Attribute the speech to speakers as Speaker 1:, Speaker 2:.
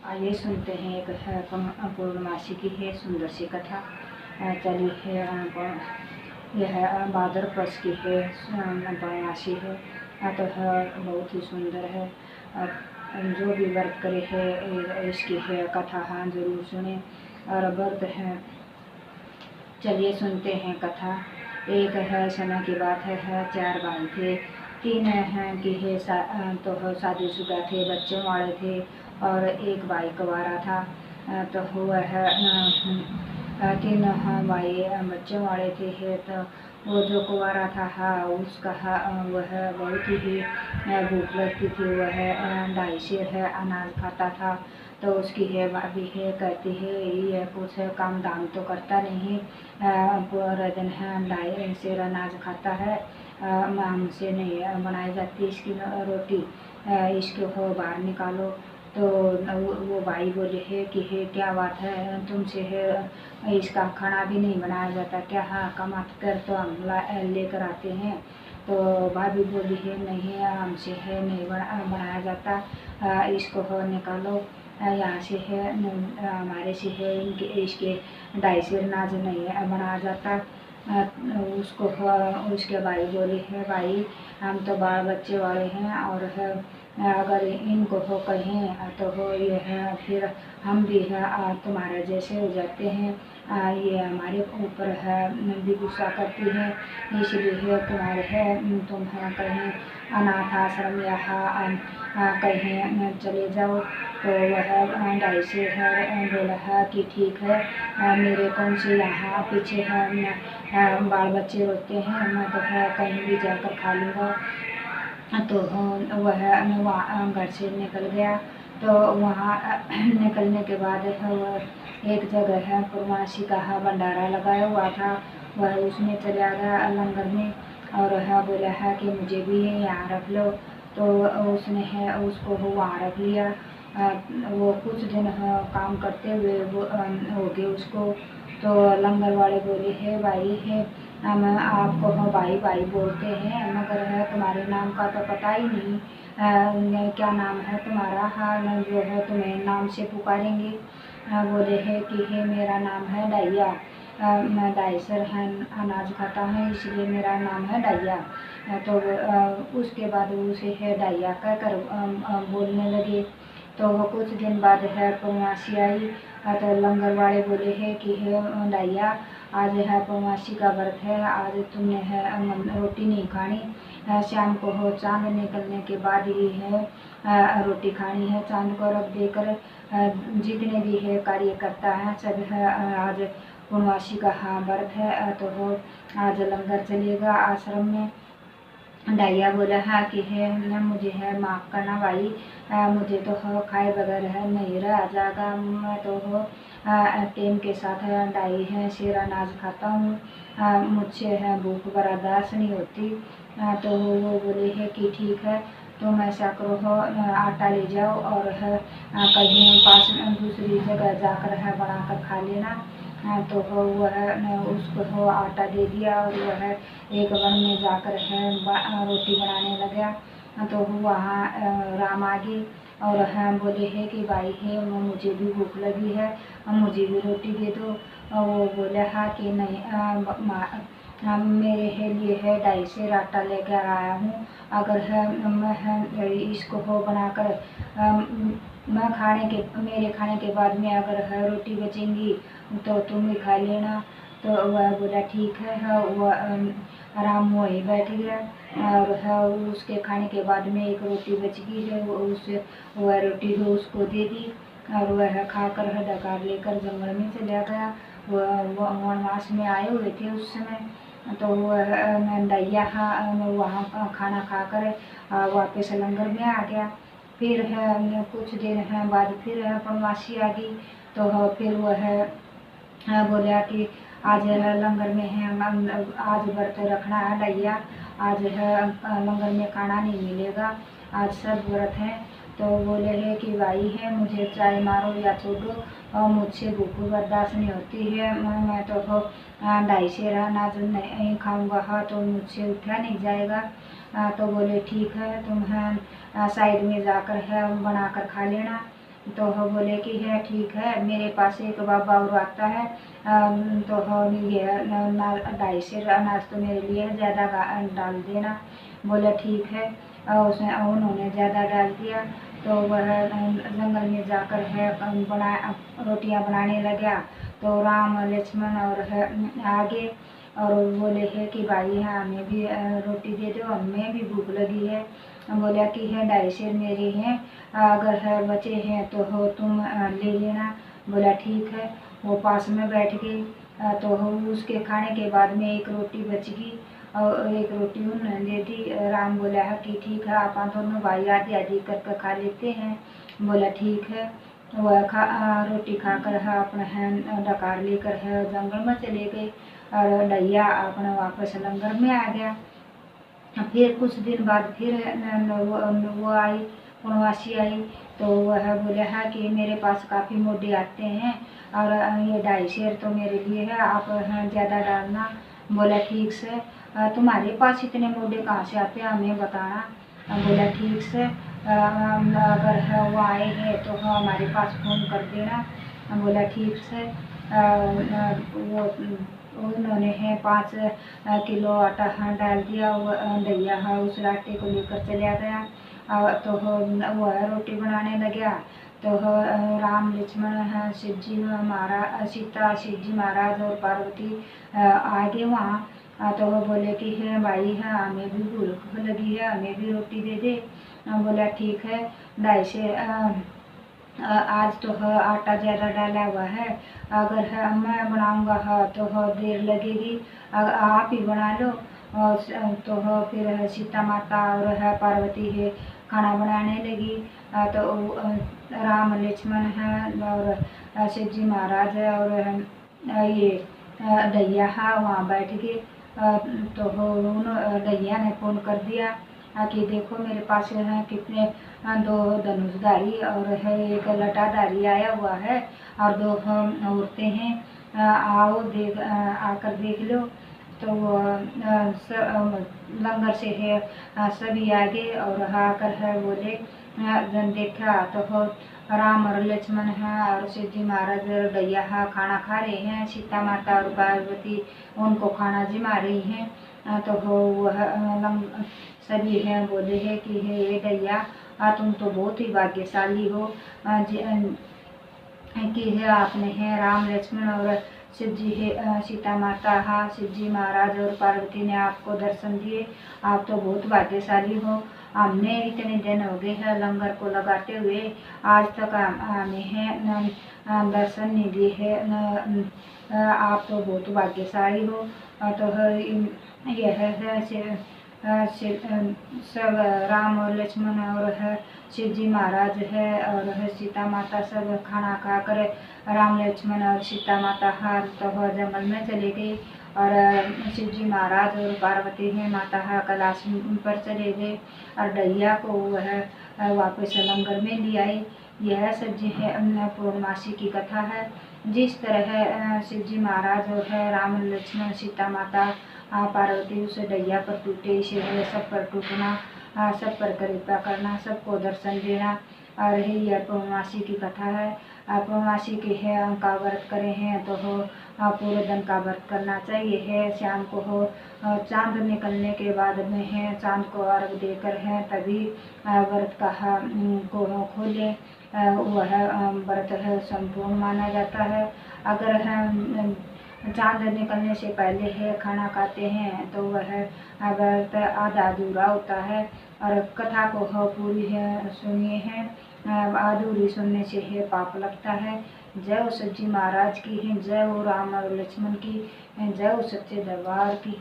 Speaker 1: आइए सुनते हैं एक है पूर्णमासी की है सुंदर सी कथा। चली है यह भाद्रपद की है पूर्णमासी है। तो बहुत ही सुंदर है। जो भी व्रत करे है इसकी है कथा हाँ जरूर सुने और व्रत है। चलिए सुनते हैं कथा। एक है समय की बात है 4 भाई थे। 3 हैं कि है तो शादीशुदा थे, बच्चों वाले थे और एक भाई कुंवारा था। तो वह 3 भाई बच्चों वाले थे। तो वो जो कुंवारा था उसका वह बहुत ही भूख लगती थी। वह 2.5 सेर है अनाज खाता था। तो उसकी है भाभी है कहती है ये कुछ काम धाम तो करता नहीं, पूरा दिन है 2.5 सेर अनाज खाता है, हमसे नहीं बनाई जाती इसकी रोटी, इसको हो बाहर निकालो। तो वो भाई बोले है कि है क्या बात है तुमसे है इसका खाना भी नहीं बनाया जाता क्या? हाँ कमा कर तो हम लेकर आते हैं। तो भाभी बोली है नहीं हमसे है नहीं बनाया जाता, इसको हो निकालो यहाँ से है, हमारे से है इसके 2.5 सेर अनाज नहीं बनाया जाता। उसके भाई बोले है भाई हम तो बाल बच्चे वाले हैं और है अगर इनको हो कहें तो हो ये है फिर हम भी है तुम्हारे जैसे हो जाते हैं, ये हमारे ऊपर है भी गुस्सा करती है, इसलिए तुम्हारे है तुम है कहीं अनाथ आश्रम या कहीं चले जाओ। तो वह 2.5 सेर है बोला है कि ठीक है, मेरे कौन से यहाँ पीछे है बाल बच्चे रोते हैं, मैं तो है कहीं भी जाकर खा लूँगा। तो वह घर से निकल गया। तो वहाँ निकलने के बाद वह एक जगह है पूर्णमासी का भंडारा लगाया हुआ था, वह उसमें चला गया लंगर में और बोला है कि मुझे भी यहाँ रख लो। तो उसने है उसको वहाँ रख लिया। वो कुछ दिन काम करते हुए वो हो गए उसको। तो लंगर वाले बोले है भाई है हम आपको भाई भाई बोलते हैं मगर है तुम्हारे नाम का तो पता ही नहीं, क्या नाम है तुम्हारा? हाँ जो है तुम्हें नाम से पुकारेंगे। बोले है कि है मेरा नाम है डैया, मैं 2.5 सेर है अनाज खाता हूँ इसलिए मेरा नाम है डैया। तो उसके बाद उसे है डैया कहकर बोलने लगे। तो कुछ दिन बाद है पूर्णमासी आई। तो लंगर वाले बोले है कि है डैया आज है पूर्णमासी का व्रत है, आज तुमने है रोटी नहीं खानी, शाम को हो चांद निकलने के बाद ही है रोटी खानी है। चांद को रख देकर जितने भी है कार्य करता है सब है आज पूर्णमासी का व्रत है। तो वो आज लंगर चलेगा आश्रम में। डैया बोला है कि है न मुझे है माफ़ करना भाई, मुझे तो हो खाए बगैर है नहीं रहा जाएगा, मैं तो हो टेम के साथ है 2.5 सेर अनाज खाता हूँ, मुझसे है भूख बर्दाश्त नहीं होती। तो वो बोले है कि ठीक है तुम ऐसा करो हो आटा ले जाओ और है कहीं पास दूसरी जगह जाकर है बना कर खा लेना। तो वह उसको आटा दे दिया और वह एक वन में जाकर है रोटी बनाने लगा। तो वहाँ राम आ गए और हम बोले है कि भाई है मुझे भी भूख लगी है, मुझे भी रोटी दे दो। वो बोले हाँ कि नहीं मेरे है लिए है 2.5 सेर आटा लेकर आया हूँ, अगर है मैं इसको हो बनाकर मैं मेरे खाने के बाद में अगर है रोटी बचेंगी तो तुम भी खा लेना। तो वह बोला ठीक है वह राम वहीं बैठ गया और है उसके खाने के बाद में एक रोटी बच गई है वह रोटी भी उसको दे दी और वह खाकर डकार लेकर जंगल में चला गया। वह वनवास में आए हुए थे उस समय। तो वह डैया वहाँ खाना खाकर वापस लंगर में आ गया। फिर है कुछ दिन है बाद फिर है पूर्णमासी आ गई। तो फिर वह बोला कि आज लंगर में है आज व्रत रखना है डैया, आज है लंगर में खाना नहीं मिलेगा, आज सब व्रत है। तो बोले है कि भाई है मुझे चाहे मारो या छोड़ो और मुझसे भूख बर्दाश्त नहीं होती है, मैं तो 2.5 सेर अनाज नहीं खाऊंगा तो मुझसे उठा नहीं जाएगा। तो बोले ठीक है तुम है साइड में जाकर है बनाकर खा लेना। तो हो बोले कि है ठीक है, मेरे पास एक बाबा और आता है, तो हो ये 250 अनाज तो मेरे लिए ज़्यादा डाल देना। बोले ठीक है। और उन्होंने ज़्यादा डाल दिया। तो वह जंगल में जाकर है रोटियां बनाने लगा। तो राम लक्ष्मण और है आगे, और बोले है कि भाई हाँ हमें भी रोटी दे दो, हमें भी भूख लगी है। बोला कि है 250 मेरे हैं, अगर है बचे हैं तो हो तुम ले लेना। बोला ठीक है। वो पास में बैठ गई। तो हो उसके खाने के बाद में एक रोटी बच गई और एक रोटी उन्होंने दे दी। राम बोला है कि ठीक है, आप दोनों भाई आधी आधी करके खा लेते हैं। बोला ठीक है। वह रोटी खाकर है अपना है डकार लेकर है जंगल में चले गए, और डैया अपना वापस लंगर में आ गया। फिर कुछ दिन बाद फिर वो आई, वनवासी आई। तो वह बोले है कि मेरे पास काफ़ी मोटे आते हैं, और ये 250 तो मेरे लिए है, आप ज़्यादा डालना। बोला ठीक से। तुम्हारे पास इतने मोटे कहाँ से आते हैं, हमें बताना। बोला ठीक से। अगर है वो आए हैं तो हमारे पास फ़ोन कर देना। बोला ठीक से। वो उन्होंने है 5 किलो आटा डाल दिया। वो दैया उस आटे को लेकर चला गया। तो वह रोटी बनाने लगा। तो राम लक्ष्मण शिव जी महाराज, सीता शिव जी महाराज और पार्वती आगे वहाँ। तो वो बोले कि है भाई है हमें भी भूख लगी है, हमें भी रोटी दे दे। बोला ठीक है। 250 आज तो आटा ज़्यादा डाला हुआ है, अगर है मैं बनाऊंगा तो देर लगेगी, अगर आप ही बना लो। और तो फिर सीता माता और है पार्वती है खाना बनाने लगी। तो राम लक्ष्मण है और शिव जी महाराज है और ये दैया वहाँ बैठ गए। तो दैया ने फ़ोन कर दिया कि देखो मेरे पास है कितने 2 धनुषधारी और है एक लटाधारी आया हुआ है, और 2 औरतें हैं, आओ आकर देख लो। तो लंगर से है सभी आगे और आकर है बोले। देखा तो राम और लक्ष्मण है और शिव जी महाराज दैया खाना खा रहे हैं, सीता माता और पार्वती उनको खाना जिमा रही हैं। तो वह सभी हैं बोले है कि हे दैया, तुम तो बहुत ही भाग्यशाली हो कि है आपने है राम लक्ष्मण और शिव जी है सीता माता शिव जी महाराज और पार्वती ने आपको दर्शन दिए, आप तो बहुत भाग्यशाली हो। हमने इतने दिन हो गए हैं लंगर को लगाते हुए, आज तक हमें है दर्शन नहीं दिए है, आप तो बहुत भाग्यशाली हो। तो यह है सब राम और लक्ष्मण और है शिव जी महाराज है और है सीता माता सब खाना खाकर राम लक्ष्मण और सीता माता तो जंगल में चले गए, और शिव जी महाराज और पार्वती है माता कैलाश पर चले गए, और दैया को वह वापस लंगर में ले आए। यह सब जी है पूर्णमासी की कथा है। जिस तरह शिव जी महाराज और है राम लक्ष्मण सीता माता पार्वती उस दैया पर टूटे, इसे है सब पर टूटना, सब पर कृपा करना, सबको दर्शन देना, और यह पूर्णमासी की कथा है। पूर्णमासी के है का व्रत करे हैं तो हो पूरे दिन का व्रत करना चाहिए है। शाम को हो चांद निकलने के बाद में है चांद को अर्घ देकर है तभी व्रत का को खोलें, वह व्रत है संपूर्ण माना जाता है। अगर है चांद निकलने से पहले है खाना खाते हैं तो वह व्रत आधा अधूरा होता है। और कथा को हो पूरी है सुनिए हैं, अधूरी सुनने से है पाप लगता है। जय हो शिव जी महाराज की है, जय हो राम और लक्ष्मण की, जय हो सच्चे दरबार की।